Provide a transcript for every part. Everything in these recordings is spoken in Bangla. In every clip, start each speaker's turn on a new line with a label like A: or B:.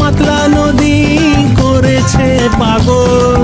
A: মাতলা নদী করেছে পাগল,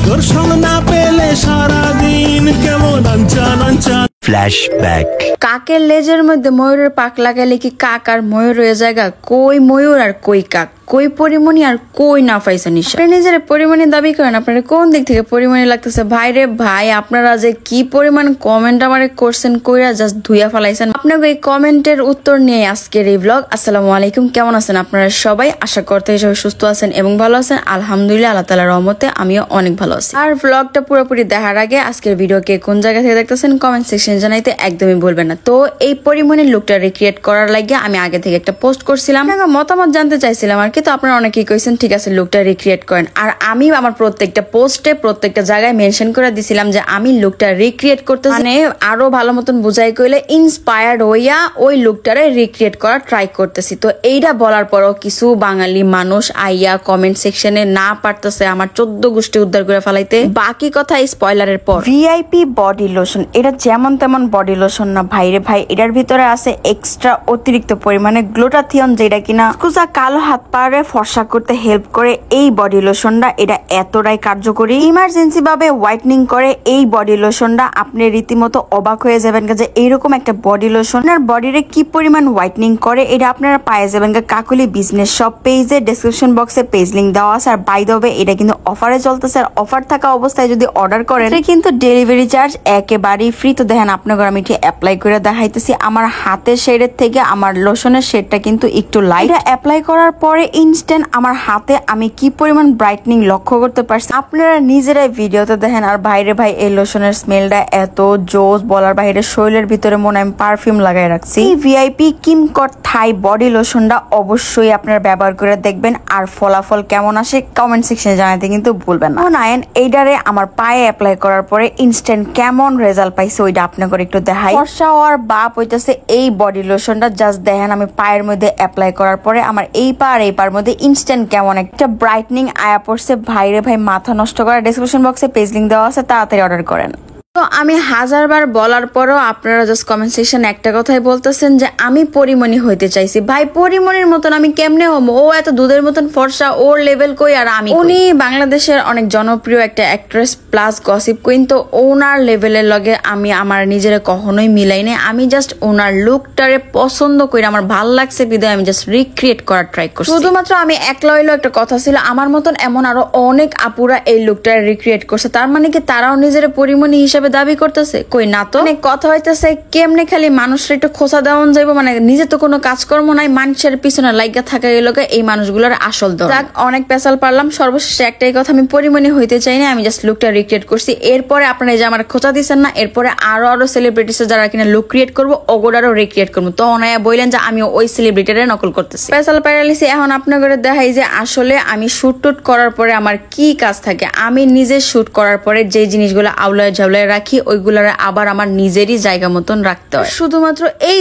A: তোর সঙ্গ না পেলে সারাদিন কেমন আনচান আনচান।
B: ফ্ল্যাশব্যাক।
C: কাকের লেজের মধ্যে ময়ূরের পাক লাগাইলে কি কাক আর ময়ূর হয়ে জায়গা? কই ময়ূর আর কই কাক, কই পরিমণি আর কই না পাইছে নিশা। আপনি নিজের পরিমণি দাবি করেন, আপনার কোন দিক থেকে পরিমণি লাগতেছে? ভাই রে ভাই, আপনারা যে কি পরিমাণ কমেন্ট আমারে করছেন, কইরা জাস্ট ধুইয়া ফেলাইছেন। আপনাকে এই কমেন্টের উত্তর নিয়ে আজকের এই ব্লগ। আসসালামু আলাইকুম, কেমন আছেন আপনারা সবাই? আশা করতে সবাই সুস্থ আছেন এবং ভালো আছেন। আলহামদুলিল্লাহ, আল্লাহ তাআলার রহমতে আমিও অনেক ভালো আছি। আর ব্লগটা পুরোপুরি দেখার আগে আজকের ভিডিওকে কোন জায়গা থেকে দেখতেছেন কমেন্ট সেকশনে জানাইতে একদমই ভুলবেন না। তো এই পরিমণির লুকটা রিক্রিয়েট করার লাগে আমি আগে থেকে একটা পোস্ট করছিলাম, মতামত জানতে চাইছিলাম আর কি। তো আপনারা অনেকেই কইছেন ঠিক আছে লুকটা রিক্রিয়েট করেন, আর আমি আমার প্রত্যেকটা পোস্টে প্রত্যেকটা জায়গায় মেনশন করে দিছিলাম যে আমি লুকটা রিক্রিয়েট করতে, মানে আরো ভালো মতন বুঝাই কইলে ইন্সপায়ার্ড হইয়া ওই লুকটারে রিক্রিয়েট করার ট্রাই করতেছি। তো এইটা বলার পরও কিছু বাঙালি মানুষ আইয়া কমেন্ট সেকশনে না পারতেছে আমার 14 গোষ্ঠী উদ্ধার করে ফেলাইতে। বাকি কথা স্পয়লারের পর। ভিআইপি বডি লোশন, এটা যেমন তেমন বডি লোশন না ভাইরে ভাই, এটার ভিতরে আছে এক্সট্রা অতিরিক্ত পরিমাণে গ্লুটাথিয়ন, যেটা কিনা কুচা কালো হাত পায়ে ফর্সা করতে হেল্প করে। এই বডি লোশনটা এটা এতটাই কার্যকরী, ইমার্জেন্সি ভাবে হোয়াইটনিং করে। এই বডি লোশনটা আপনি রীতিমতো অবাক হয়ে যাবেন যে এইরকম একটা বডি লোশন আপনার বডিরে কি পরিমাণ হোয়াইটনিং করে। এটা আপনারা পায়ে যাবেন কাকুলি বিজনেস শপ পেজে, ডেসক্রিপশন বক্সে পেজ লিংক দেওয়া আছে। আর বাই দ্য ওয়ে এটা কিন্তু অফারে চলতেছে, আর অফার থাকা অবস্থায় যদি অর্ডার করেন কিন্তু ডেলিভারি চার্জ একেবারেই ফ্রি। তো দেখেন আপনাকে আমি অ্যাপ্লাই করে দেখাইতেছি। আমার হাতের শেডের থেকে আমার লোশনের শেডটা কিন্তু একটু লাইট। অ্যাপ্লাই করার পরে ইনস্ট্যান্ট আমার হাতে আমি কি পরিমাণ ব্রাইটনিং লক্ষ্য করতে পারছি, আপনারা নিজেরাই ভিডিওতে দেখেন। আর বাইরে ভাই এই লোশনের স্মেলটা এত জোস বলার বাইরে, শরীরের ভিতরে মনে আমি পারফিউম লাগাই রাখছি। এই ভিআইপি কিমকট থাই বডি লোশনটা অবশ্যই আপনারা ব্যবহার করে দেখবেন, আর ফলাফল কেমন আসে কমেন্ট সেকশনে জানাতে কিন্তু ভুলবেন না। নাইন এইটারে আমার পায়ে অ্যাপ্লাই করার পরে ইনস্ট্যান্ট কেমন রেজাল্ট পাইছে ওইটা আপনাকে একটু দেখাই। ফর্সা হওয়ার বাপ হইতেছে এই বডি লোশনটা। জাস্ট দেখেন আমি পায়ের মধ্যে অ্যাপ্লাই করার পরে আমার এই পা আর এই পার মধ্যে ইনস্ট্যান্ট কেমন একটা ব্রাইটনিং আয়া পড়ছে। ভাইরে ভাই মাথা নষ্ট করা। ডেসক্রিপশন বক্সে পেজ লিংক দেওয়া আছে, তাড়াতাড়ি অর্ডার করেন। তো আমি হাজারবার বলার পরও আপনারা জাস্ট কমেন্ট সেকশন একটা কথাই বলতেছেন যে আমি পরিমণি হইতে চাইছি। ভাই পরিমণির মতন আমি কেমনে হবো? ও এত দুধের মতন ফর্সা, ওর লেভেল কই আর আমি? উনি বাংলাদেশের অনেক জনপ্রিয় একটা অ্যাক্ট্রেস প্লাস গসিপ কুইন। তো ওনার লেভেলের লগে আমি আমার নিজের কখনোই মিলাই নাই। আমি জাস্ট ওনার লুকটারে পছন্দ করি, আমার ভাল লাগছে বিদায় আমি জাস্ট রিক্রিয়েট করার ট্রাই করছি। শুধুমাত্র আমি একলা হইলো একটা কথা ছিল, আমার মতন এমন আরো অনেক আপুরা এই লুকটারে রিক্রিয়েট করছে। তার মানে কি তারাও নিজের পরিমণি হিসাবে দাবি করতেছে? কই না তো। কথা হইতেছে কেমনে খালি মানুষের একটু খোঁচা দেওয়ান যাইব, মানে নিজে তো কোনো কাজকর্ম নাই, মানুষের পিছনে লাইগা থাকা গেল এই মানুষগুলোর আসল দর। যাক অনেক পেশাল পারলাম, সর্বশেষে একটাই কথা, আমি পরিমণি হইতে চাই না, আমি জাস্ট লুকটা রিক্রিয়েট করছি। এরপরে আপনারা এই যে আমার খোঁচা দিচ্ছেন না, এরপরে আরো সেলিব্রিটিস যারা কিনা লুক ক্রিয়েট করবো ওগুলারও রিক্রিয়েট করবো। তো অনায়া বললেন যে আমি ওই সেলিব্রিটির নকল করতেছি। পেশাল পাইরালিছি। এখন আপনাদের দেখাই যে আসলে আমি শুট টুট করার পরে আমার কি কাজ থাকে। আমি নিজে শুট করার পরে যে জিনিসগুলো আউলায় ঝাউলায় রাখি ওইগুলার আবার আমার নিজেরই জায়গা মতন রাখতে হয়। শুধুমাত্র এই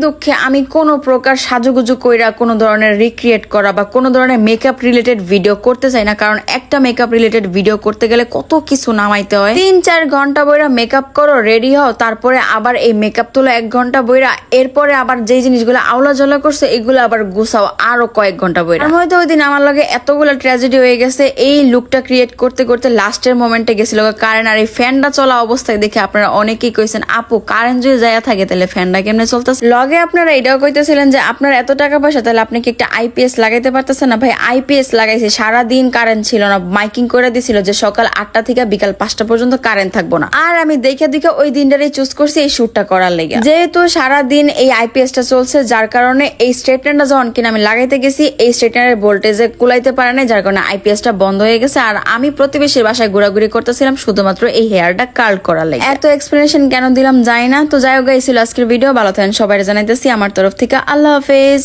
C: দুঃখে আমি কোনো প্রকার সাজুগুজু কইরা কোনো ধরনের রিক্রিয়েট করা বা কোনো ধরনের মেকআপ রিলেটেড ভিডিও করতে চাই না। কারণ একটা মেকআপ রিলেটেড ভিডিও করতে গেলে কত কিছু নামাইতে হয়। 3-4 ঘন্টা বইরা মেকআপ করো, রেডি হও, তারপরে আবার এই মেকআপ তোলো 1 ঘন্টা বইরা, এরপরে আবার যে জিনিসগুলো আউলা জ্বলা করছে এগুলো আবার গুছাও আরো কয়েক ঘন্টা বইরা। আর হয়তো ওই দিন আমার লগে এতগুলো ট্র্যাজেডি হয়ে গেছে। এই লুকটা ক্রিয়েট করতে করতে লাস্টের মোমেন্টে গেছিল কারেন্ট, আর এই ফ্যানটা চলা অবস্থায় দেখে আপনারা অনেকেই কইছেন আপু কারেন্ট যদি যায় থাকে তাহলে ফ্যানটা কেমনে চলতেছে। লগে আপনারা এটাও কইতেছিলেন যে আপনার এত টাকা পয়সা তাহলে আপনি কি একটা আইপিএস লাগাইতে পারতেছেন না? ভাই আইপিএস লাগাইছে, সারাদিন কারেন্ট ছিল না, মাইকিং করে দিছিল যে সকাল 8টা থেকে বিকাল 5টা পর্যন্ত কারেন্ট থাকবো না। আর আমি দেখে ওই দিনটারই চুজ করছি এই শুটটা করার লেগে, যেহেতু সারাদিন এই আইপিএসটা চলছে, যার কারণে এই স্ট্রেটনারটা যখন কিনা আমি লাগাইতে গেছি এই স্ট্রেটনারের ভোল্টেজে কুলাইতে পারে না, যার কারণে আইপিএসটা বন্ধ হয়ে গেছে। আর আমি প্রতিবেশীর বাসায় ঘোরাঘুরি করতেছিলাম শুধুমাত্র এই হেয়ারটা কার্ল করার লেগে। এত এক্সপ্লেনেশন কেন দিলাম জানি না। তো যাই হোক, এই ছিল আজকের ভিডিও। ভালো থাকেন সবাই জানাইতেছি আমার তরফ থেকে। আল্লাহ হাফেজ।